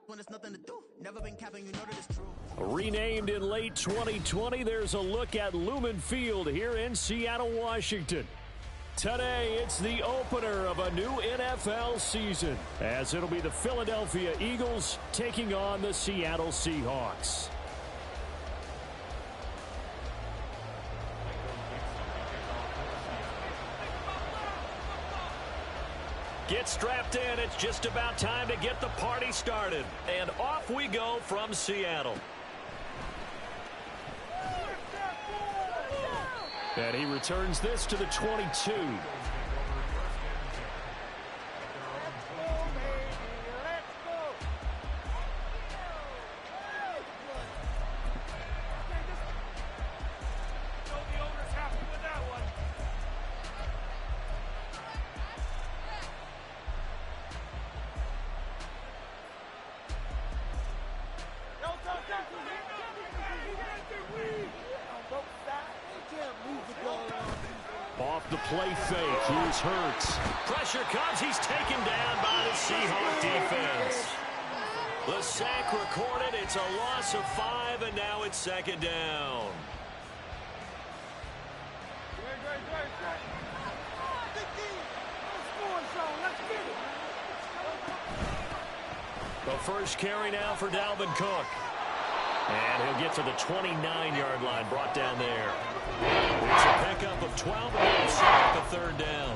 When there's nothing to do, never been capping, you know that it's true. Renamed in late 2020, there's a look at Lumen Field here in Seattle, Washington. Today, it's the opener of a new NFL season, as it'll be the Philadelphia Eagles taking on the Seattle Seahawks. Get strapped in. It's just about time to get the party started. And off we go from Seattle. And he returns this to the 22. Off the play fake, here's Hurts. Pressure comes, he's taken down by the Seahawks defense. The sack recorded, it's a loss of 5, and now it's second down. The first carry now for Dalvin Cook. And he'll get to the 29-yard line, brought down there. It's a pickup of 12, and they'll set up a third down.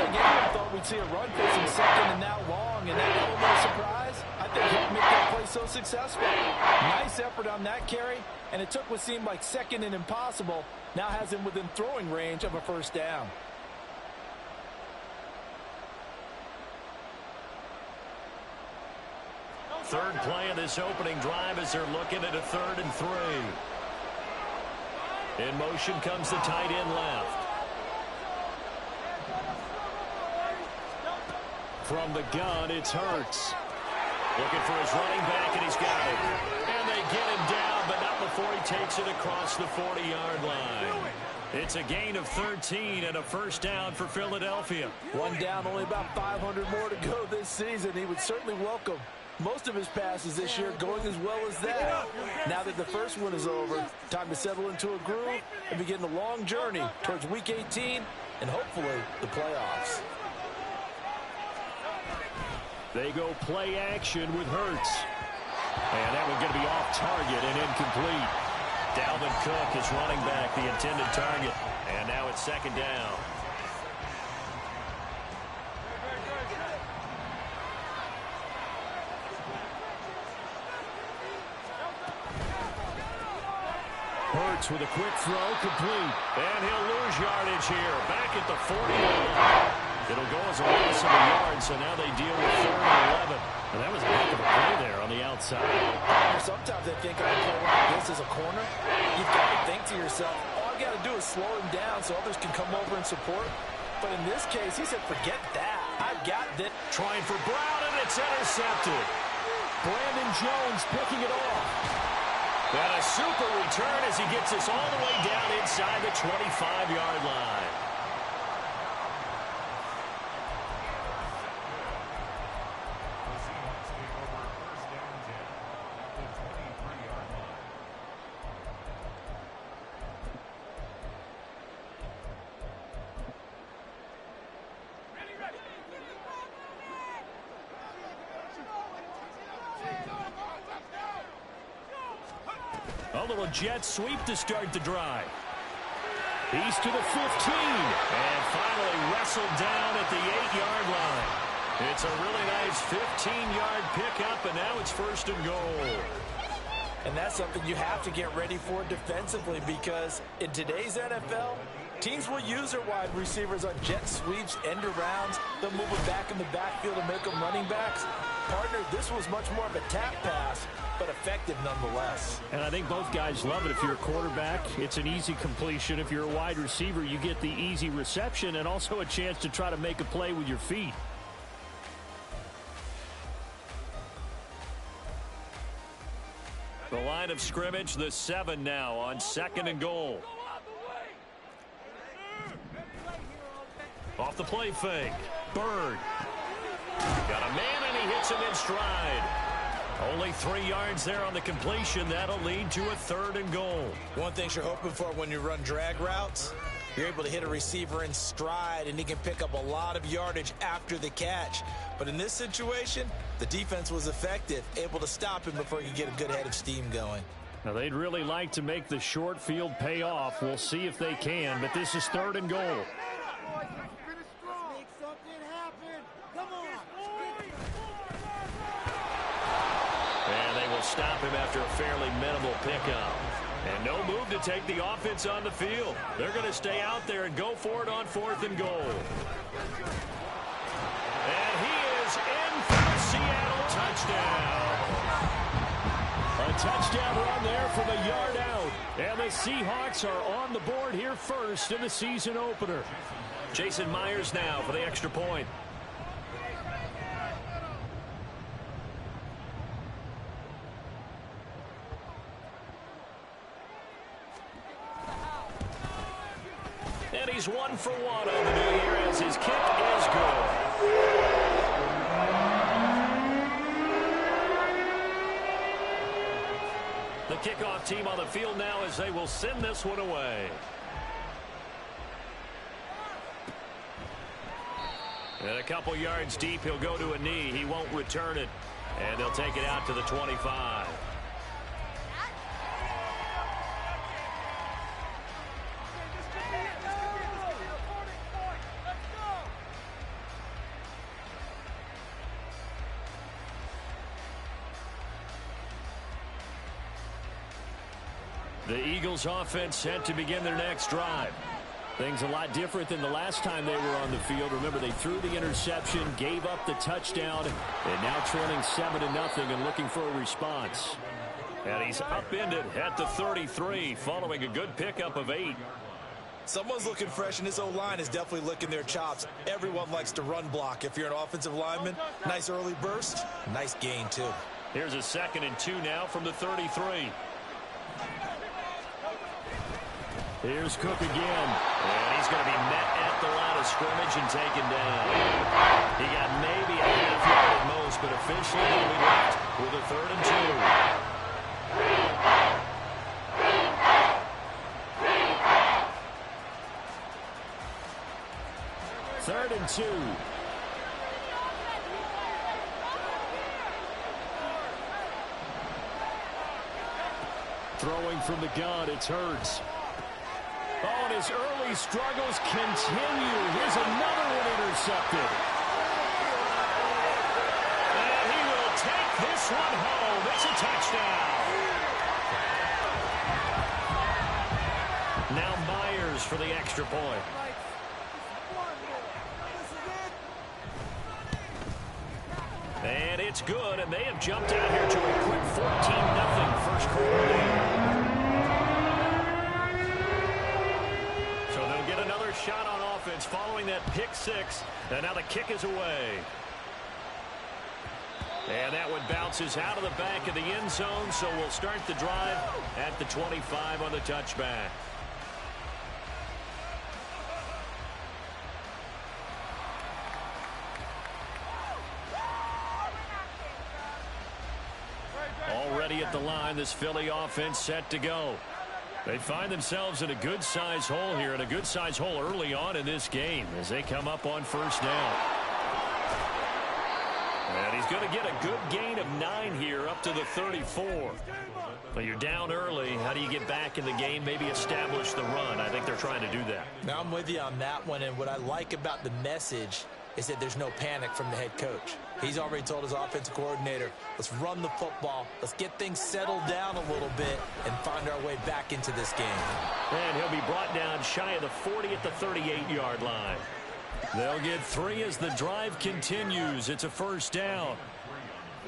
Again, I thought we'd see a run for some second and now long, and that element of surprise, I think helped make that play so successful. Nice effort on that carry, and it took what seemed like second and impossible, now has him within throwing range of a first down. Third play of this opening drive as they're looking at a 3rd and 3. In motion comes the tight end left. From the gun, it's Hurts. Looking for his running back, and he's got it. And they get him down, but not before he takes it across the 40-yard line. It's a gain of 13 and a first down for Philadelphia. One down, only about 500 more to go this season. He would certainly welcome most of his passes this year going as well as that. Now that the first one is over, time to settle into a groove and begin the long journey towards Week 18 and hopefully the playoffs. They go play action with Hurts. And that one's going to be off target and incomplete. Dalvin Cook is running back the intended target. And now it's second down. Hurts with a quick throw, complete. And he'll lose yardage here. Back at the 40. It'll go as a loss of a yard, so now they deal with 3rd and 11. And that was a heck of a play there on the outside. Sometimes I think on a play like this as a corner, you've got to think to yourself, all I've got to do is slow him down so others can come over and support. But in this case, he said, forget that. I've got this. Trying for Brown, and it's intercepted. Brandon Jones picking it off. And a super return as he gets us all the way down inside the 25-yard line. A little jet sweep to start the drive. He's to the 15. And finally wrestled down at the 8-yard line. It's a really nice 15-yard pickup, and now it's 1st and goal. And that's something you have to get ready for defensively, because in today's NFL, teams will use their wide receivers on jet sweeps, end arounds. They'll move them back in the backfield and make them running backs. Partner, this was much more of a tap pass, but effective nonetheless. And I think both guys love it. If you're a quarterback, it's an easy completion. If you're a wide receiver, you get the easy reception and also a chance to try to make a play with your feet. The line of scrimmage, the 7 now on 2nd and goal. Off the play fake. Bird. Got a man, and he hits him in stride. Only 3 yards there on the completion. That'll lead to a 3rd and goal. One thing you're hoping for when you run drag routes, you're able to hit a receiver in stride, and he can pick up a lot of yardage after the catch. But in this situation, the defense was effective, able to stop him before he could get a good head of steam going. Now, they'd really like to make the short field pay off. We'll see if they can, but this is 3rd and goal. And they will stop him after a fairly minimal pickup. And no move to take the offense on the field. They're going to stay out there and go for it on 4th and goal. And he is in for the Seattle touchdown. A touchdown run there from a yard out. And the Seahawks are on the board here first in the season opener. Jason Myers now for the extra point. And he's 1 for 1 on the new year as his kick is good. The kickoff team on the field now as they will send this one away. And a couple yards deep, he'll go to a knee. He won't return it. And they'll take it out to the 25. The Eagles offense set to begin their next drive. Things a lot different than the last time they were on the field. Remember, they threw the interception, gave up the touchdown, and now trailing 7-0 and looking for a response. And he's upended at the 33 following a good pickup of 8. Someone's looking fresh, and his O-line is definitely licking their chops. Everyone likes to run block. If you're an offensive lineman, nice early burst, nice gain, too. Here's a 2nd and 2 now from the 33. Here's Cook again. And he's going to be met at the line of scrimmage and taken down. He got maybe a half yard at most, but officially he'll be left with a 3rd and 2. 3rd and 2. Throwing from the gun, it's Hurts. Oh, and his early struggles continue. Here's another one intercepted. And he will take this one home. It's a touchdown. Now Myers for the extra point. And it's good, and they have jumped out here to a quick 14-0 first quarter lead. So they'll get another shot on offense following that pick 6, and now the kick is away. And that one bounces out of the back of the end zone, so we'll start the drive at the 25 on the touchback. Already at the line, this Philly offense set to go. They find themselves in a good-sized hole here, and a good-sized hole early on in this game as they come up on first down. And he's going to get a good gain of 9 here up to the 34. But you're down early. How do you get back in the game, maybe establish the run? I think they're trying to do that. Now I'm with you on that one, and what I like about the message is that there's no panic from the head coach. He's already told his offensive coordinator, let's run the football, let's get things settled down a little bit and find our way back into this game. And he'll be brought down shy of the 40 at the 38-yard line. They'll get 3 as the drive continues. It's a first down.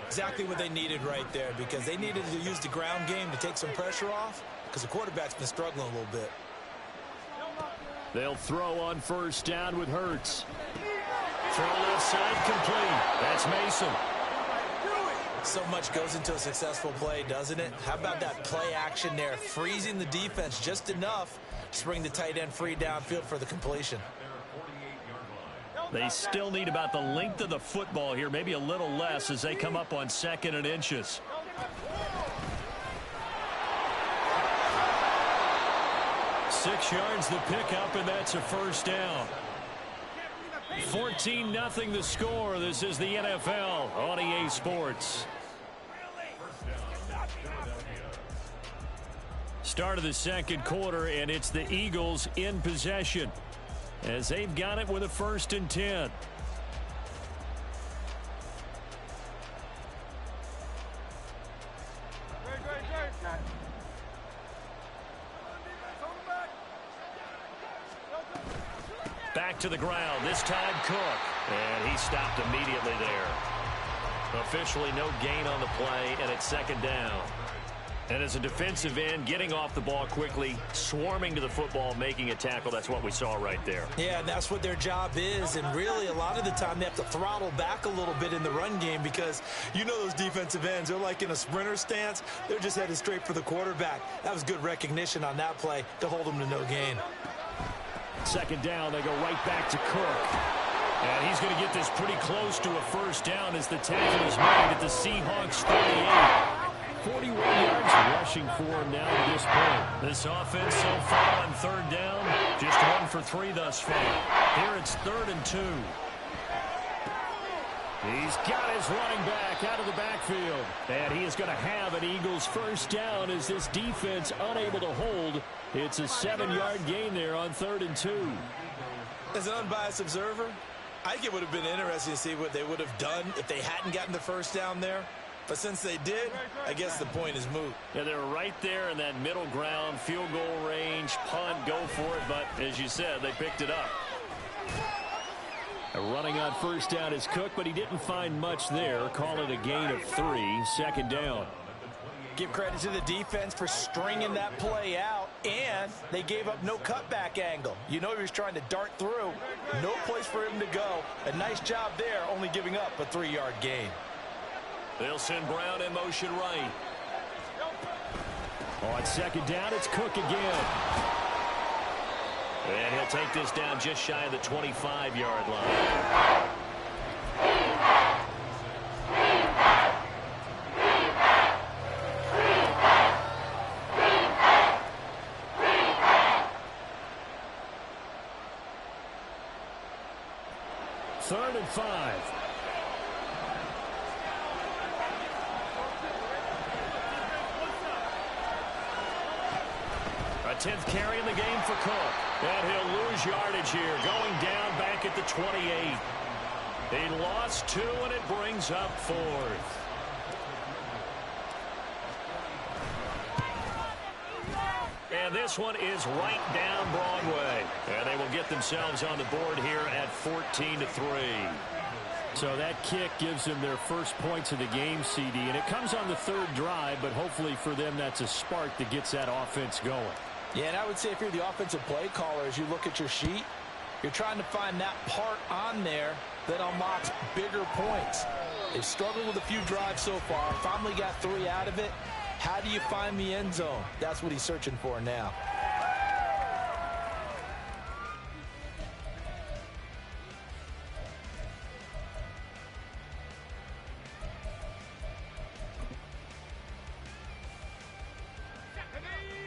Exactly what they needed right there, because they needed to use the ground game to take some pressure off, because the quarterback's been struggling a little bit. They'll throw on first down with Hurts. Throw left side complete. That's Mason. So much goes into a successful play, doesn't it? How about that play action there, freezing the defense just enough to bring the tight end free downfield for the completion. They still need about the length of the football here, maybe a little less as they come up on 2nd and inches. Six yards the pickup, and that's a first down. 14-0 the score. This is the NFL on EA Sports. Start of the second quarter, and it's the Eagles in possession as they've got it with a 1st and 10. Back to the ground, this time Cook. And he stopped immediately there. Officially no gain on the play, and it's 2nd down. And as a defensive end, getting off the ball quickly, swarming to the football, making a tackle, that's what we saw right there. Yeah, and that's what their job is. And really, a lot of the time, they have to throttle back a little bit in the run game because you know those defensive ends, they're like in a sprinter stance. They're just headed straight for the quarterback. That was good recognition on that play to hold them to no gain. 2nd down, they go right back to Cook. And he's going to get this pretty close to a first down as the tackle is made at the Seahawks 38. 41 yards rushing for him now at this point. This offense so far on 3rd down, just 1 for 3 thus far. Here it's 3rd and 2. He's got his running back out of the backfield. And he is going to have an Eagles first down as this defense unable to hold. It's a 7-yard gain there on 3rd and 2. As an unbiased observer, I think it would have been interesting to see what they would have done if they hadn't gotten the first down there. But since they did, I guess the point is moot. Yeah, they were right there in that middle ground, field goal range, punt, go for it. But as you said, they picked it up. Running on first down is Cook, but he didn't find much there. Call it a gain of 3, 2nd down. Give credit to the defense for stringing that play out, and they gave up no cutback angle. You know he was trying to dart through. No place for him to go. A nice job there, only giving up a 3-yard gain. They'll send Brown in motion right. On 2nd down, it's Cook again. And he'll take this down just shy of the 25-yard line. Third and 5. A 10th carry in the game for Cook. And he'll lose yardage here, going down back at the 28. He lost 2, and it brings up 4th. And this one is right down Broadway. And they will get themselves on the board here at 14-3. So that kick gives them their first points of the game, CD. And it comes on the 3rd drive, but hopefully for them that's a spark that gets that offense going. Yeah, and I would say if you're the offensive play caller, as you look at your sheet, you're trying to find that part on there that unlocks bigger points. They've struggled with a few drives so far, finally got 3 out of it. How do you find the end zone? That's what he's searching for now.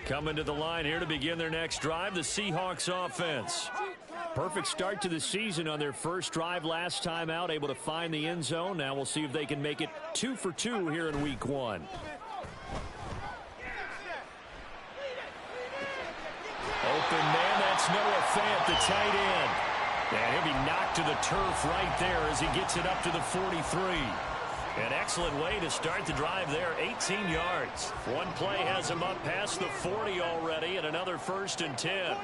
Coming to the line here to begin their next drive, the Seahawks offense. Perfect start to the season on their first drive last time out, able to find the end zone. Now we'll see if they can make it 2 for 2 here in week 1. Open man, that's Noah Fant, the tight end. And he'll be knocked to the turf right there as he gets it up to the 43. An excellent way to start the drive there, 18 yards. One play has him up past the 40 already, and another 1st and 10.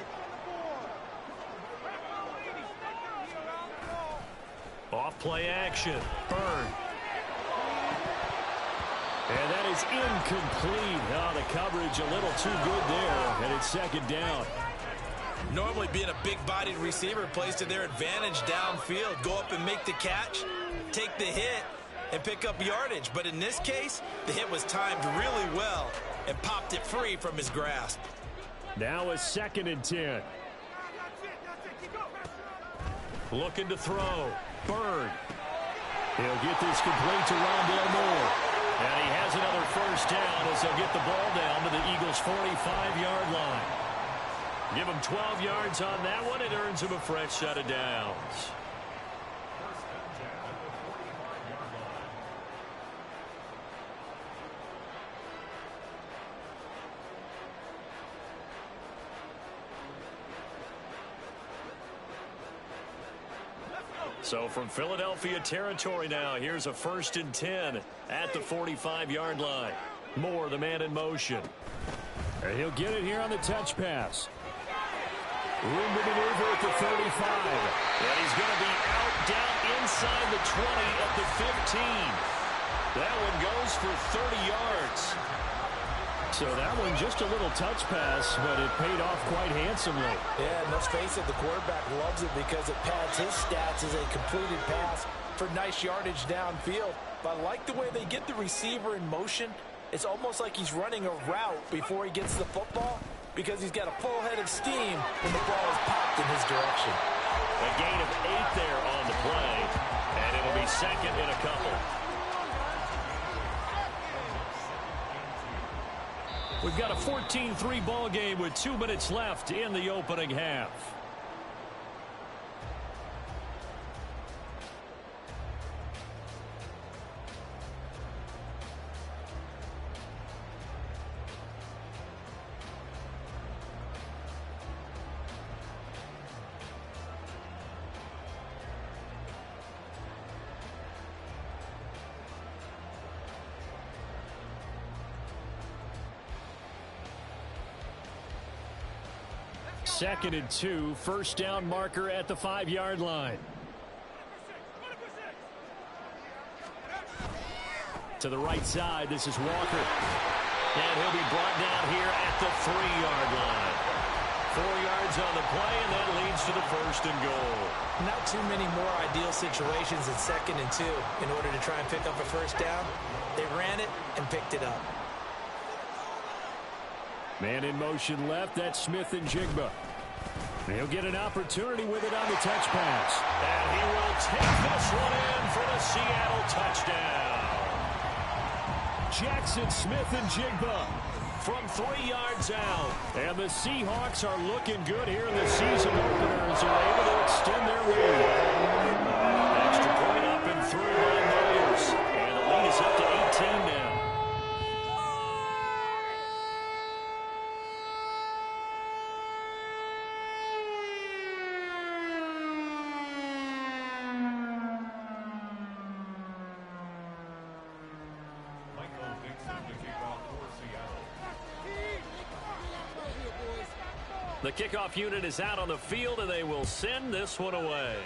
Off play action, Byrne. And that is incomplete. Oh, the coverage a little too good there, and it's 2nd down. Normally being a big-bodied receiver plays to their advantage downfield. Go up and make the catch, take the hit, and pick up yardage. But in this case, the hit was timed really well and popped it free from his grasp. Now a 2nd and 10. Looking to throw. Bird. He'll get this complete to Rondale Moore. And he has another first down as they'll get the ball down to the Eagles' 45-yard line. Give him 12 yards on that one. It earns him a fresh set of downs. So from Philadelphia territory now, here's a 1st and 10 at the 45-yard line. Moore, the man in motion. And he'll get it here on the touch pass. Room to maneuver at the 35. And he's going to be out down inside the 20 at the 15. That one goes for 30 yards. So that one just a little touch pass, but it paid off quite handsomely. Yeah, and let's face it, the quarterback loves it because it pads his stats as a completed pass for nice yardage downfield. But I like the way they get the receiver in motion. It's almost like he's running a route before he gets the football because he's got a full head of steam when the ball is popped in his direction. A gain of 8 there on the play, and it'll be second in a couple. We've got a 14-3 ball game with 2 minutes left in the opening half. Second and 2, first down marker at the 5-yard line. To the right side, this is Walker. And he'll be brought down here at the 3-yard line. 4 yards on the play, and that leads to the 1st and goal. Not too many more ideal situations in 2nd and 2 in order to try and pick up a first down. They ran it and picked it up. Man in motion left, that's Smith and Jigba. He'll get an opportunity with it on the touch pass. And he will take this one in for the Seattle touchdown. Jackson Smith and Jigba from 3 yards out. And the Seahawks are looking good here in the season opener as they're able to extend their lead. Extra point up and through by Myers. And the lead is up to 18 now. The kickoff unit is out on the field, and they will send this one away.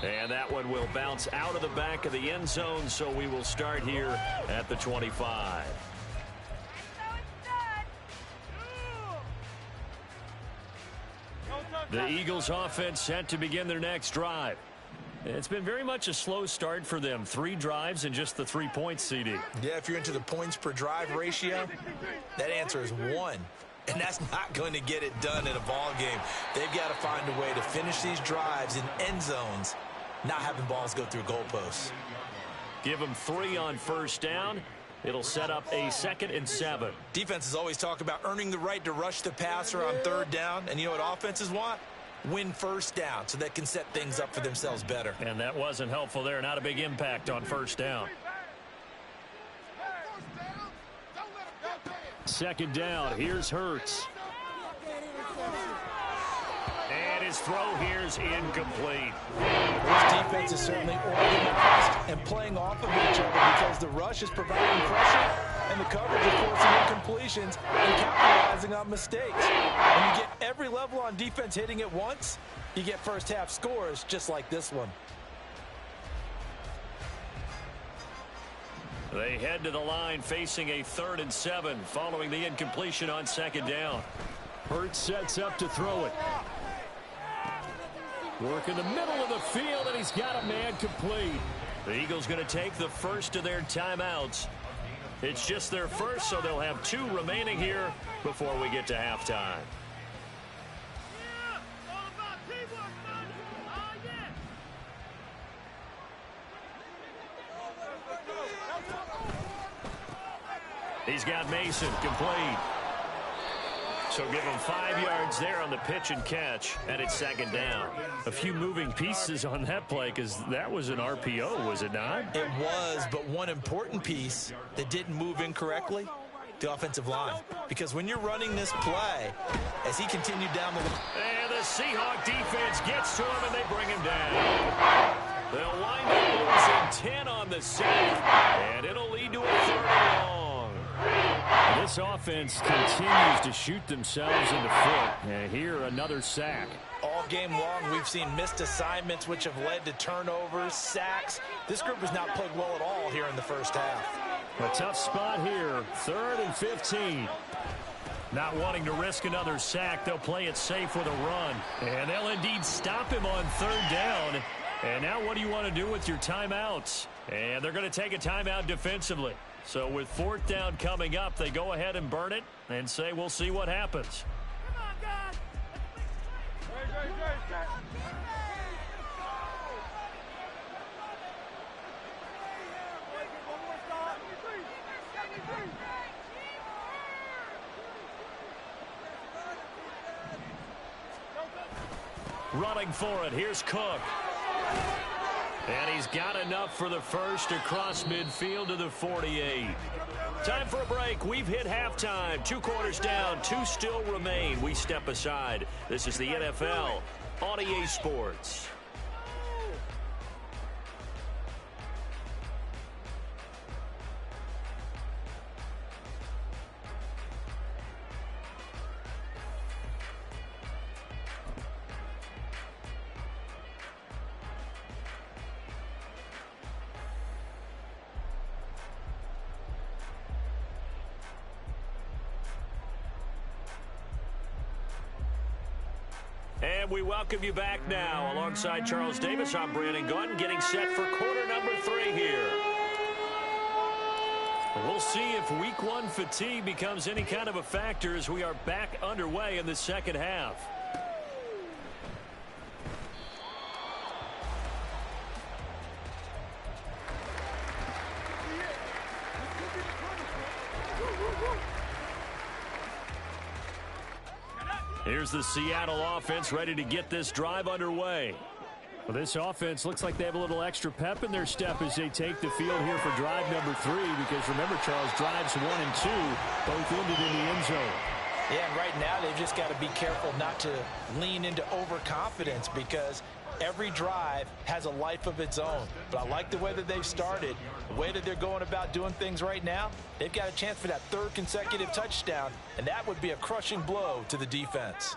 And that one will bounce out of the back of the end zone, so we will start here at the 25. The Eagles offense set to begin their next drive. It's been very much a slow start for them. 3 drives and just the 3 points, CD. Yeah, if you're into the points per drive ratio, that answer is 1. And that's not going to get it done in a ball game. They've got to find a way to finish these drives in end zones, not having balls go through goalposts. Give them 3 on first down. It'll set up a 2nd and 7. Defenses always talk about earning the right to rush the passer on 3rd down. And you know what offenses want? Win first down so they can set things up for themselves better. And that wasn't helpful there. Not a big impact on first down. 2nd down. Here's Hurts. And his throw here's incomplete. This defense is certainly organized and playing off of each other because the rush is providing pressure and the coverage is forcing incompletions and capitalizing on mistakes. When you get every level on defense hitting at once, you get first half scores just like this one. They head to the line facing a 3rd and 7 following the incompletion on 2nd down. Hurts sets up to throw it. Work in the middle of the field, and he's got a man complete. The Eagles going to take the first of their timeouts. It's just their first, so they'll have 2 remaining here before we get to halftime. He's got Mason complete. So give him 5 yards there on the pitch and catch, and it's second down. A few moving pieces on that play because that was an RPO, was it not? It was, but one important piece that didn't move incorrectly, the offensive line. Because when you're running this play, as he continued down the line. And the Seahawk defense gets to him, and they bring him down. They'll wind up losing 10 on the sack, and it'll lead to a third and long. This offense continues to shoot themselves in the foot. And here, another sack. All game long, we've seen missed assignments, which have led to turnovers, sacks. This group has not played well at all here in the first half. A tough spot here, 3rd and 15. Not wanting to risk another sack, they'll play it safe with a run. And they'll indeed stop him on 3rd down. And now what do you want to do with your timeouts? And they're going to take a timeout defensively. So with 4th down coming up, they go ahead and burn it and say we'll see what happens. Come on, guys. Running for it, here's Cook. And he's got enough for the first across midfield to the 48. Time for a break. We've hit halftime. 2 quarters down, 2 still remain. We step aside. This is the NFL on EA Sports. And we welcome you back now. Alongside Charles Davis, I'm Brandon Gaudin, getting set for quarter number 3 here. We'll see if week 1 fatigue becomes any kind of a factor as we are back underway in the second half. Here's the Seattle offense ready to get this drive underway. Well, this offense looks like they have a little extra pep in their step as they take the field here for drive number 3, because remember, Charles, drives 1 and 2 both ended in the end zone. Yeah, and right now they've just got to be careful not to lean into overconfidence, because every drive has a life of its own. But I like the way that they've started, the way that they're going about doing things right now. They've got a chance for that 3rd consecutive touchdown, and that would be a crushing blow to the defense.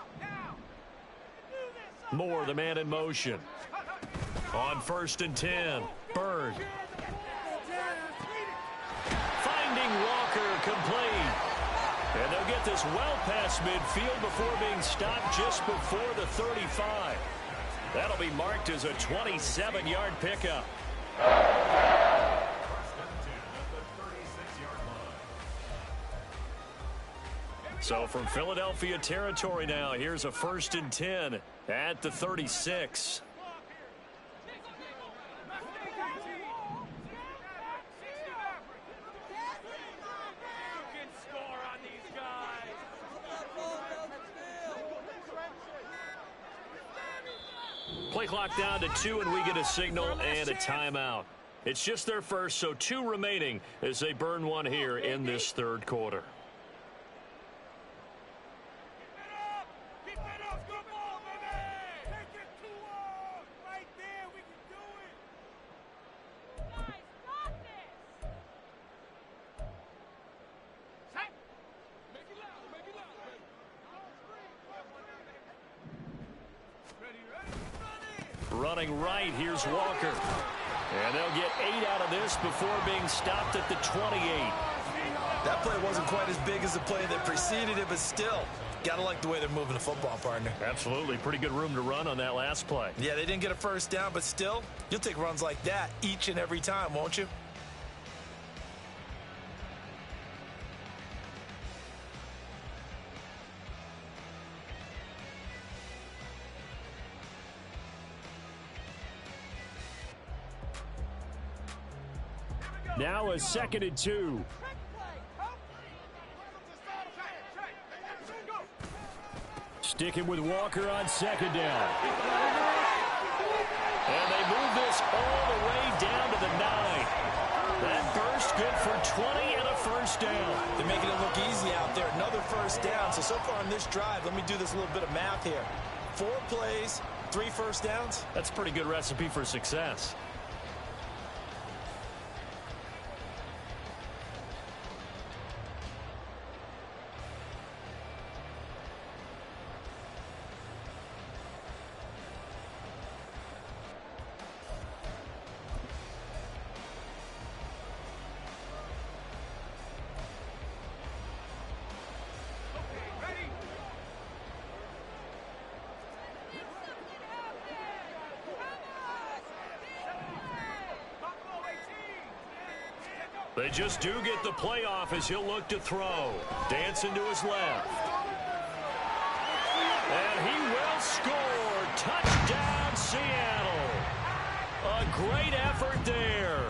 Moore, the man in motion. On 1st and 10, Bird. Finding Walker complete. And they'll get this well past midfield before being stopped just before the 35. That'll be marked as a 27-yard pickup. So from Philadelphia territory now, here's a 1st and 10 at the 36. Play clock down to 2, and we get a signal and a timeout. It's just their first, so 2 remaining as they burn 1 here in this 3rd quarter. Running right, here's Walker. And they'll get 8 out of this before being stopped at the 28. That play wasn't quite as big as the play that preceded it, but still, gotta like the way they're moving the football, partner. Absolutely. Pretty good room to run on that last play. Yeah, they didn't get a 1st down, but still, you'll take runs like that each and every time, won't you? Now a 2nd and 2. sticking with Walker on second down. And they move this all the way down to the 9. That burst good for 20 and a first down. They're making it look easy out there. Another first down. So far on this drive, let me do this little bit of math here. 4 plays, 3 first downs. That's a pretty good recipe for success. They just do get the playoff as he'll look to throw. Dancing to his left. And he will score. Touchdown, Seattle. A great effort there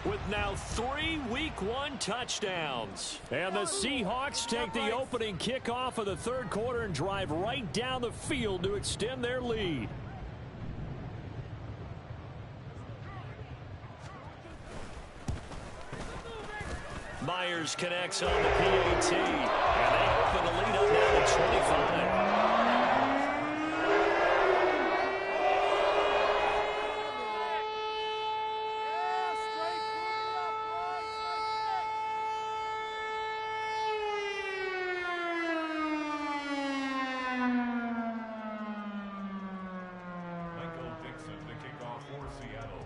with now 3 Week 1 touchdowns. And the Seahawks take the opening kickoff of the third quarter and drive right down the field to extend their lead. Myers connects on the PAT, and they open the lead up now to 25. Michael Dixon to kick off for Seattle.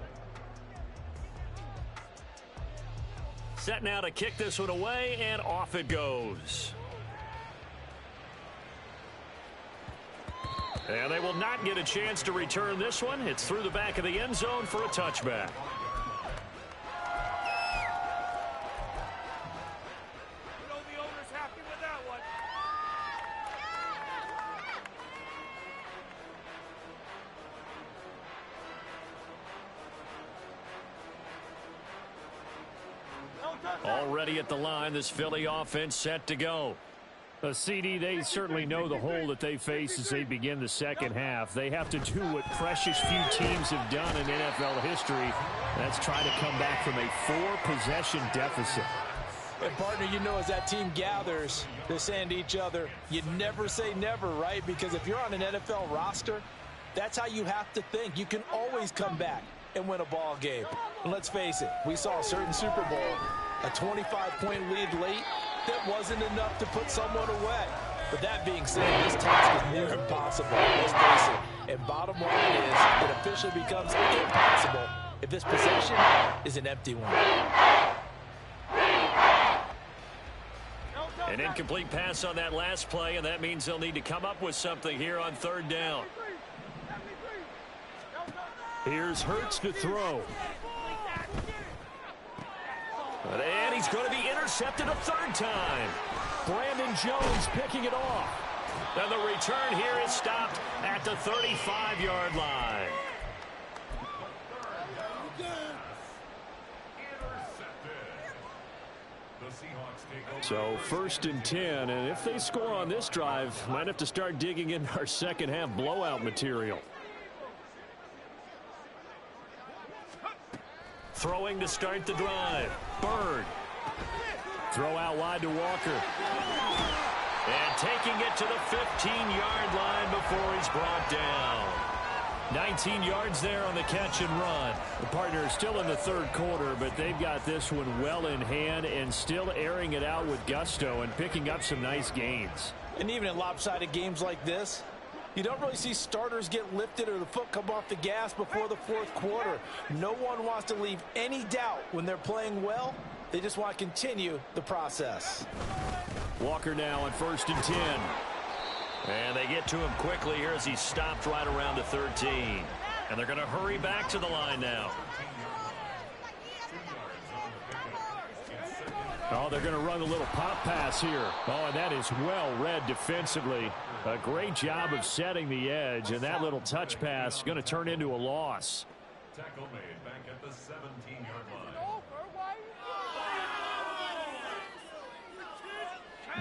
Set now to kick this one away, and off it goes. And they will not get a chance to return this one. It's through the back of the end zone for a touchback. You know the owner's happy with that one. Already at the line, this Philly offense set to go. CD, they certainly know the hole that they face as they begin the second half. They have to do what precious few teams have done in NFL history. That's try to come back from a 4-possession deficit. And partner, you know, as that team gathers, they're saying to each other, you never say never, right? Because if you're on an NFL roster, that's how you have to think. You can always come back and win a ball game. And let's face it, we saw a certain Super Bowl, a 25-point lead late, that wasn't enough to put someone away. But that being said, this task is near impossible. Let's face it. And bottom line is, it officially becomes impossible if this possession is an empty one. An incomplete pass on that last play, and that means they'll need to come up with something here on third down. Here's Hurts to throw. And he's going to be intercepted a third time. Brandon Jones picking it off. And the return here is stopped at the 35-yard line. So 1st and 10, and if they score on this drive, might have to start digging in our second half blowout material. Throwing to start the drive. Bird. Throw out wide to Walker. And taking it to the 15-yard line before he's brought down. 19 yards there on the catch and run. The partner is still in the third quarter, but they've got this one well in hand and still airing it out with gusto and picking up some nice gains. And even in lopsided games like this, you don't really see starters get lifted or the foot come off the gas before the fourth quarter. No one wants to leave any doubt when they're playing well. They just want to continue the process. Walker now on 1st and 10. And they get to him quickly here as he stopped right around the 13. And they're going to hurry back to the line now. Oh, they're going to run a little pop pass here. Oh, and that is well read defensively. A great job of setting the edge, and that little touch pass is going to turn into a loss. Tackle made back at the 17-yard line.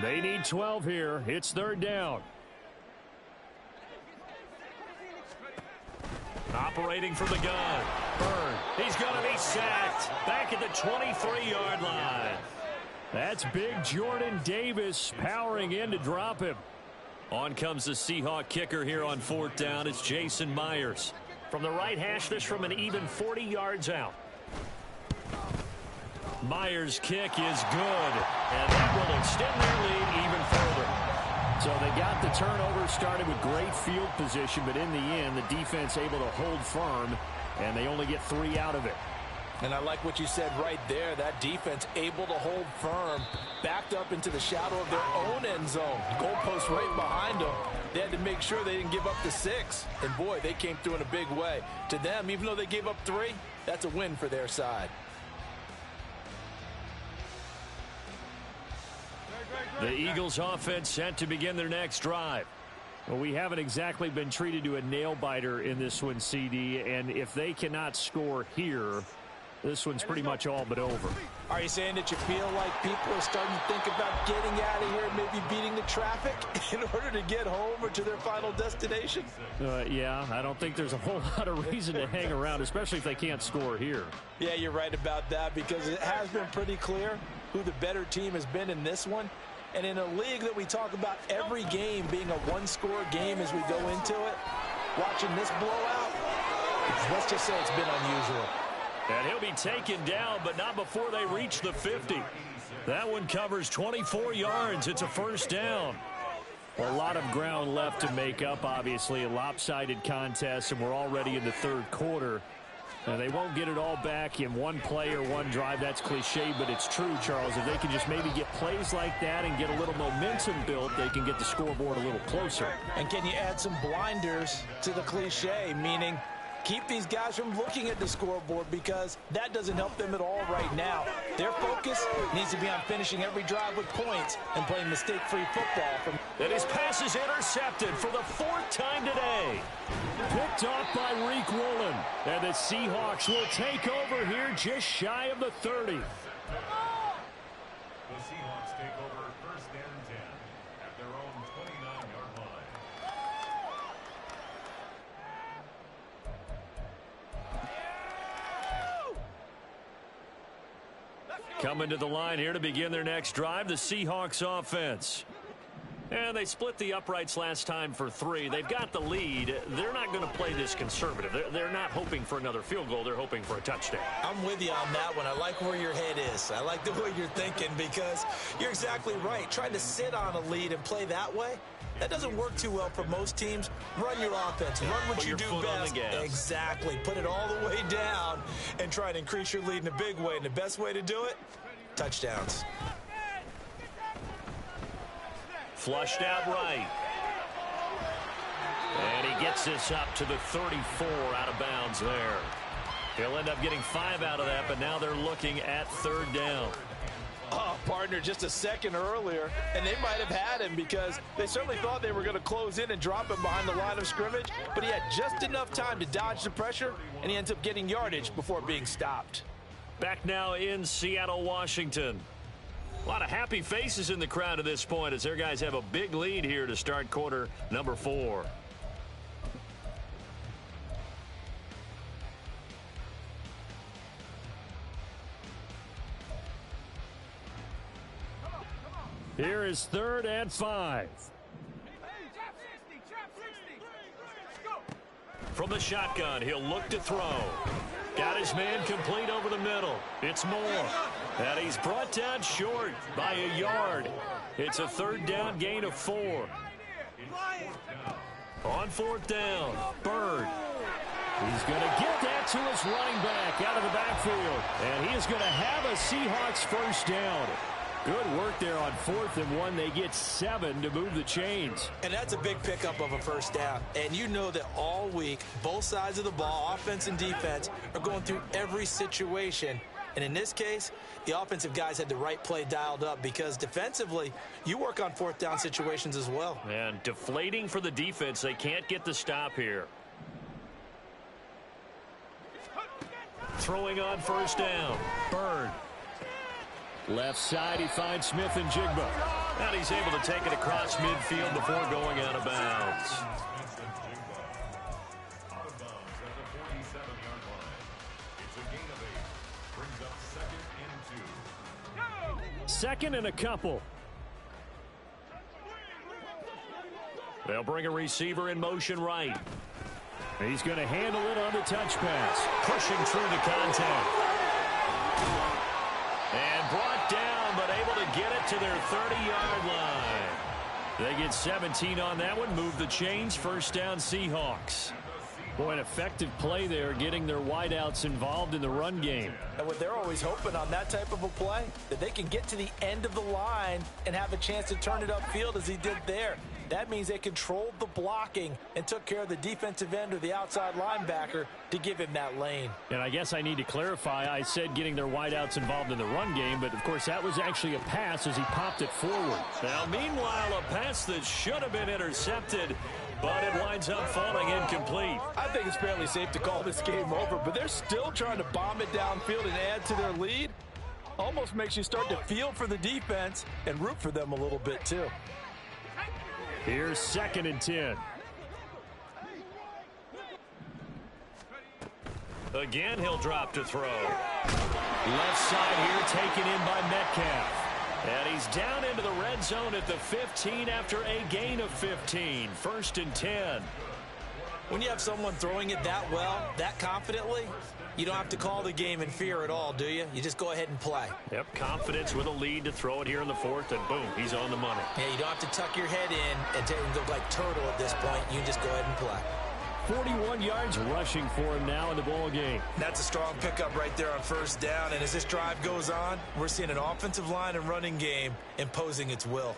They need 12 here. It's third down. Operating from the gun. Byrd. He's going to be sacked. Back at the 23-yard line. That's big Jordan Davis powering in to drop him. On comes the Seahawk kicker here on 4th down. It's Jason Myers. From the right hash, this from an even 40 yards out. Myers' kick is good, and that will extend their lead even further. So they got the turnover started with great field position, but in the end, the defense able to hold firm, and they only get 3 out of it. And I like what you said right there. That defense able to hold firm, backed up into the shadow of their own end zone. Goalpost right behind them. They had to make sure they didn't give up the 6. And, boy, they came through in a big way. To them, even though they gave up 3, that's a win for their side. The Eagles offense set to begin their next drive. Well, we haven't exactly been treated to a nail-biter in this one, CD, and if they cannot score here, this one's pretty much all but over. Are you saying that you feel like people are starting to think about getting out of here and maybe beating the traffic in order to get home or to their final destination? Yeah, I don't think there's a whole lot of reason to hang around, especially if they can't score here. Yeah, you're right about that, because it has been pretty clear who the better team has been in this one. And in a league that we talk about every game being a one-score game as we go into it, watching this blowout, let's just say it's been unusual. And he'll be taken down, but not before they reach the 50. That one covers 24 yards. It's a first down. A lot of ground left to make up, obviously. A lopsided contest, and we're already in the third quarter. And they won't get it all back in one play or one drive. That's cliche, but it's true, Charles. If they can just maybe get plays like that and get a little momentum built, they can get the scoreboard a little closer. And can you add some blinders to the cliche, meaning keep these guys from looking at the scoreboard, because that doesn't help them at all right now. Their focus needs to be on finishing every drive with points and playing mistake-free football. And his pass is intercepted for the 4th time today. Picked off by Reek Woolen. And the Seahawks will take over here just shy of the 30. The Seahawks take over 1st and 10 at their own 29-yard line. Coming to the line here to begin their next drive, the Seahawks offense. And they split the uprights last time for 3. They've got the lead. They're not going to play this conservative. They're not hoping for another field goal. They're hoping for a touchdown. I'm with you on that one. I like where your head is. I like the way you're thinking, because you're exactly right. Trying to sit on a lead and play that way, that doesn't work too well for most teams. Run your offense. Run what you do best. Exactly. Put it all the way down and try and increase your lead in a big way. And the best way to do it, touchdowns. Flushed out right. And he gets this up to the 34, out of bounds there. He'll end up getting 5 out of that, but now they're looking at 3rd down. Oh, partner, just a second earlier, and they might have had him, because they certainly thought they were going to close in and drop him behind the line of scrimmage, but he had just enough time to dodge the pressure, and he ends up getting yardage before being stopped. Back now in Seattle, Washington. A lot of happy faces in the crowd at this point as their guys have a big lead here to start quarter number 4. Here is 3rd and 5. From the shotgun, he'll look to throw. Got his man complete over the middle. It's Moore. And he's brought down short by a yard. It's a 3rd down gain of 4. On 4th down, Byrd. He's going to get that to his running back out of the backfield. And he is going to have a Seahawks 1st down. Good work there on 4th and 1. They get 7 to move the chains. And that's a big pickup of a 1st down. And you know that all week, both sides of the ball, offense and defense, are going through every situation. And in this case, the offensive guys had the right play dialed up, because defensively, you work on 4th down situations as well. And deflating for the defense. They can't get the stop here. Throwing on 1st down. Byrd. Left side, he finds Smith and Jigba. And he's able to take it across midfield before going out of bounds. Second and a couple. They'll bring a receiver in motion right. He's going to handle it on the touch pass. Pushing through the contact. And brought down, but able to get it to their 30-yard line. They get 17 on that one. Move the chains. First down, Seahawks. Boy, an effective play there, getting their wideouts involved in the run game. And what they're always hoping on that type of a play, that they can get to the end of the line and have a chance to turn it upfield as he did there. That means they controlled the blocking and took care of the defensive end or the outside linebacker to give him that lane. And I guess I need to clarify, I said getting their wideouts involved in the run game, but of course that was actually a pass as he popped it forward. Now meanwhile, a pass that should have been intercepted, but it winds up falling incomplete. I think it's fairly safe to call this game over, but they're still trying to bomb it downfield and add to their lead. Almost makes you start to feel for the defense and root for them a little bit too. Here's second and 10. Again, he'll drop to throw. Left side here taken in by Metcalf. And he's down into the red zone at the 15 after a gain of 15. First and 10. When you have someone throwing it that well, that confidently, you don't have to call the game in fear at all, do you? You just go ahead and play. Yep, confidence with a lead to throw it here in the fourth, and boom, he's on the money. Yeah, you don't have to tuck your head in and go like turtle at this point. You just go ahead and play. 41 yards rushing for him now in the ball game. That's a strong pickup right there on first down, and as this drive goes on, we're seeing an offensive line and running game imposing its will.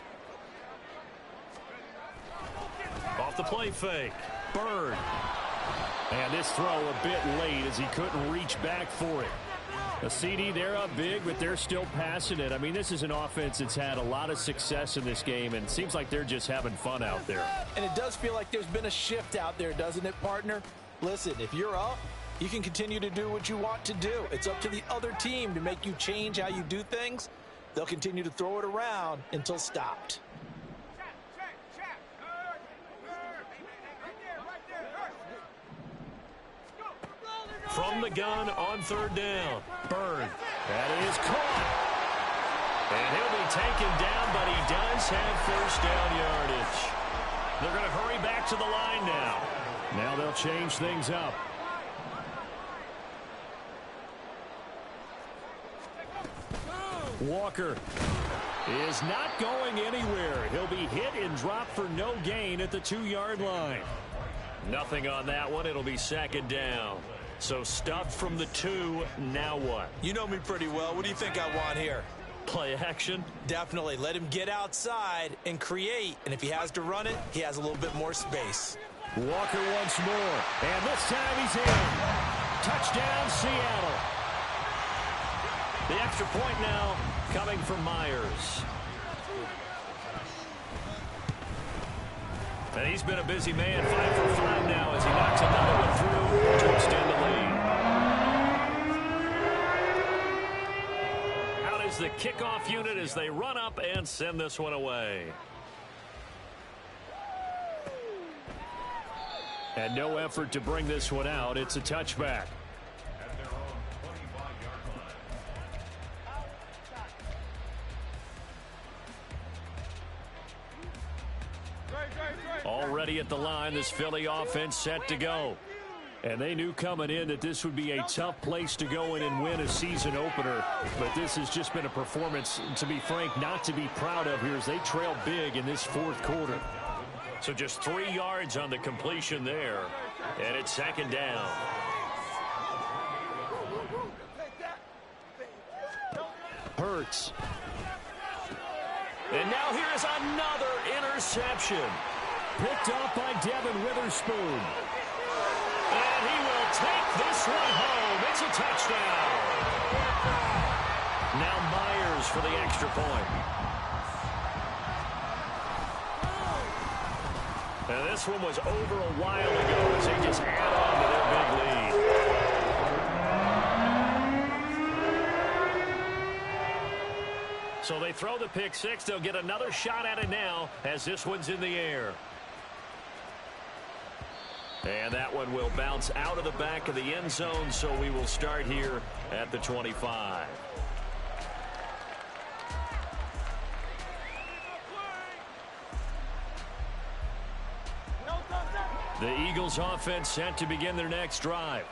Off the play fake. Bird. And this throw a bit late as he couldn't reach back for it. A CD, they're up big, but they're still passing it. I mean, this is an offense that's had a lot of success in this game, and it seems like they're just having fun out there. And it does feel like there's been a shift out there, doesn't it, partner? Listen, if you're up, you can continue to do what you want to do. It's up to the other team to make you change how you do things. They'll continue to throw it around until stopped. From the gun on third down. Byrne. That is caught. And he'll be taken down, but he does have first down yardage. They're going to hurry back to the line now. Now they'll change things up. Walker is not going anywhere. He'll be hit and dropped for no gain at the 2-yard line. Nothing on that one. It'll be second down. So stuffed from the 2, now what? You know me pretty well. What do you think I want here? Play action? Definitely. Let him get outside and create. And if he has to run it, he has a little bit more space. Walker once more. And this time he's in. Touchdown, Seattle. The extra point now coming from Myers. And he's been a busy man, 5 for 5 now as he knocks another one through to extend the lead. Out is the kickoff unit as they run up and send this one away. And no effort to bring this one out. It's a touchback. Already at the line, this Philly offense set to go. And they knew coming in that this would be a tough place to go in and win a season opener. But this has just been a performance, to be frank, not to be proud of here as they trail big in this fourth quarter. So just 3 yards on the completion there. And it's second down. Hurts. And now here is another interception. Picked off by Devin Witherspoon. And he will take this one home. It's a touchdown. Now Myers for the extra point. And this one was over a while ago as they just add on to their big lead. So they throw the pick six. They'll get another shot at it now as this one's in the air. And that one will bounce out of the back of the end zone, so we will start here at the 25. The Eagles offense set to begin their next drive.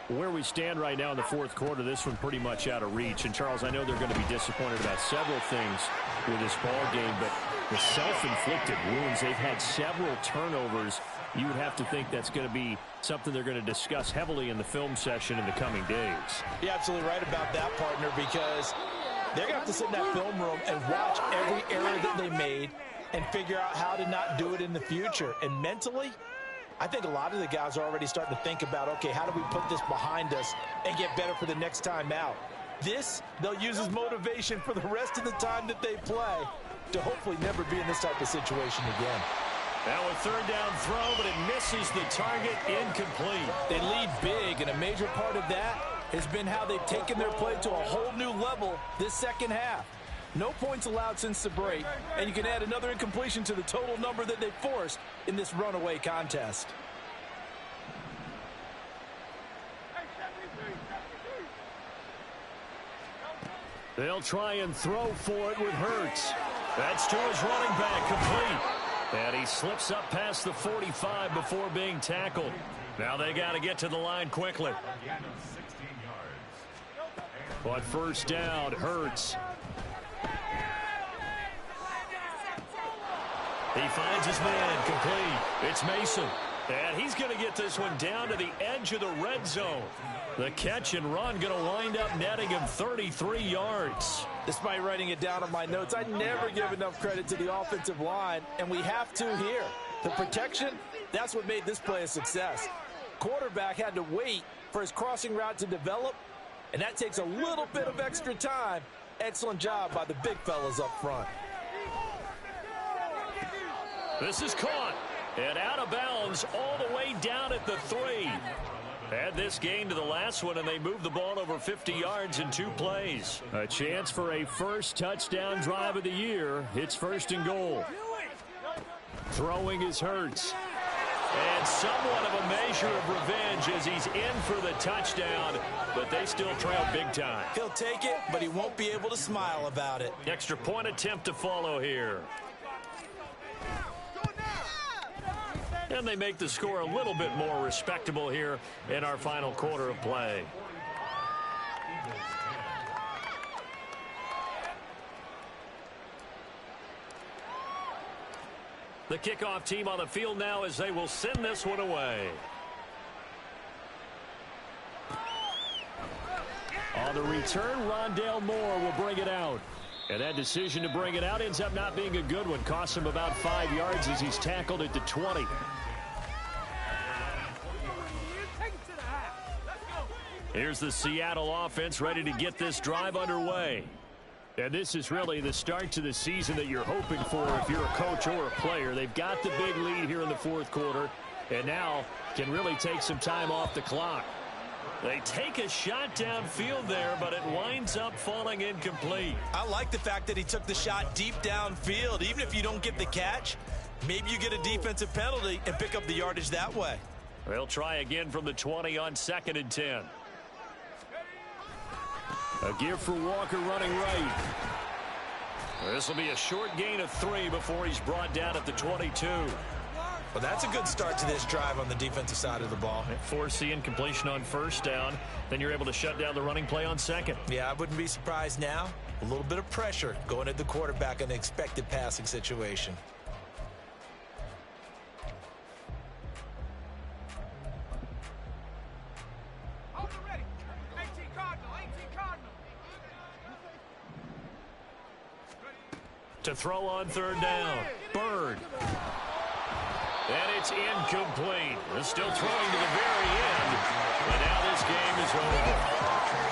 Where we stand right now in the fourth quarter, this one pretty much out of reach. And, Charles, I know they're going to be disappointed about several things with this ball game, but the self-inflicted wounds, they've had several turnovers. You would have to think that's going to be something they're going to discuss heavily in the film session in the coming days. You're absolutely right about that, partner, because they're going to have to sit in that film room and watch every error that they made and figure out how to not do it in the future. And mentally, I think a lot of the guys are already starting to think about, okay, how do we put this behind us and get better for the next time out? This, they'll use as motivation for the rest of the time that they play to hopefully never be in this type of situation again. Now a third down throw, but it misses the target, incomplete. They lead big, and a major part of that has been how they've taken their play to a whole new level this second half. No points allowed since the break, and you can add another incompletion to the total number that they forced in this runaway contest. They'll try and throw for it with Hurts. That's to his running back, complete. And he slips up past the 45 before being tackled. Now they got to get to the line quickly. But first down, Hurts. He finds his man, complete. It's Mason. And he's going to get this one down to the edge of the red zone. The catch and run going to wind up netting him 33 yards. Despite writing it down on my notes, I never give enough credit to the offensive line, and we have to here. The protection, that's what made this play a success. Quarterback had to wait for his crossing route to develop, and that takes a little bit of extra time. Excellent job by the big fellas up front. This is caught and out of bounds all the way down at the 3. Add this gain to the last one, and they move the ball over 50 yards in 2 plays. A chance for a first touchdown drive of the year. It's first and goal. Throwing is Hurts. And somewhat of a measure of revenge as he's in for the touchdown, but they still trail big time. He'll take it, but he won't be able to smile about it. Extra point attempt to follow here. And they make the score a little bit more respectable here in our final quarter of play. The kickoff team on the field now as they will send this one away. On the return, Rondale Moore will bring it out. And that decision to bring it out ends up not being a good one. Costs him about 5 yards as he's tackled at the 20. Here's the Seattle offense ready to get this drive underway. And this is really the start to the season that you're hoping for if you're a coach or a player. They've got the big lead here in the fourth quarter, and now can really take some time off the clock. They take a shot downfield there, but it winds up falling incomplete. I like the fact that he took the shot deep downfield. Even if you don't get the catch, maybe you get a defensive penalty and pick up the yardage that way. They'll try again from the 20 on 2nd and 10. A give for Walker running right. This will be a short gain of 3 before he's brought down at the 22. Well, that's a good start to this drive on the defensive side of the ball. Force the incompletion on first down. Then you're able to shut down the running play on 2nd. Yeah, I wouldn't be surprised now. A little bit of pressure going at the quarterback in an expected passing situation. To throw on 3rd down. Bird. And it's incomplete. They're still throwing to the very end. And now this game is over.